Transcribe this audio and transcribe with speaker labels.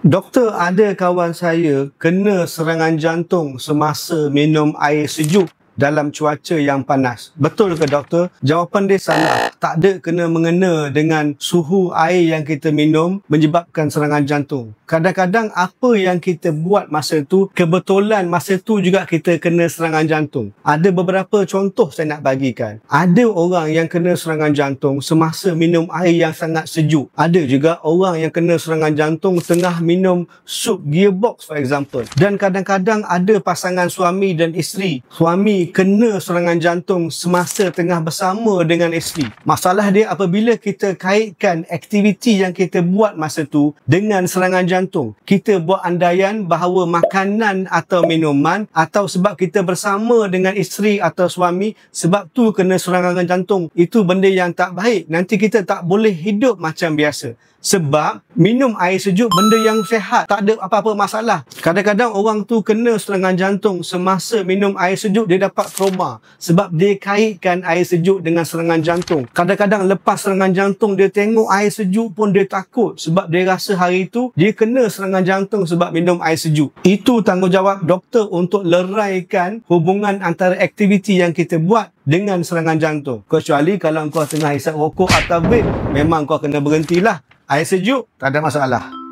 Speaker 1: Doktor, ada kawan saya kena serangan jantung semasa minum air sejuk dalam cuaca yang panas. Betul ke doktor? Jawapan dia salah. Tak ada kena-mengena dengan suhu air yang kita minum menyebabkan serangan jantung. Kadang-kadang apa yang kita buat masa tu, kebetulan masa tu juga kita kena serangan jantung. Ada beberapa contoh saya nak bagikan. Ada orang yang kena serangan jantung semasa minum air yang sangat sejuk. Ada juga orang yang kena serangan jantung tengah minum sup gearbox for example. Dan kadang-kadang ada pasangan suami dan isteri. Suami kena serangan jantung semasa tengah bersama dengan isteri. Masalah dia apabila kita kaitkan aktiviti yang kita buat masa tu dengan serangan jantung. Kita buat andaian bahawa makanan atau minuman atau sebab kita bersama dengan isteri atau suami, sebab tu kena serangan jantung. Itu benda yang tak baik. Nanti kita tak boleh hidup macam biasa. Sebab minum air sejuk benda yang sihat, tak ada apa-apa masalah. Kadang-kadang orang tu kena serangan jantung semasa minum air sejuk, dia dapat trauma sebab dia kaitkan air sejuk dengan serangan jantung. Kadang-kadang lepas serangan jantung dia tengok air sejuk pun dia takut sebab dia rasa hari itu dia kena serangan jantung sebab minum air sejuk. Itu tanggungjawab doktor untuk leraikan hubungan antara aktiviti yang kita buat dengan serangan jantung. Kecuali kalau kau tengah hisap rokok atau vape, memang kau kena berhentilah. Air sejuk tak ada masalah.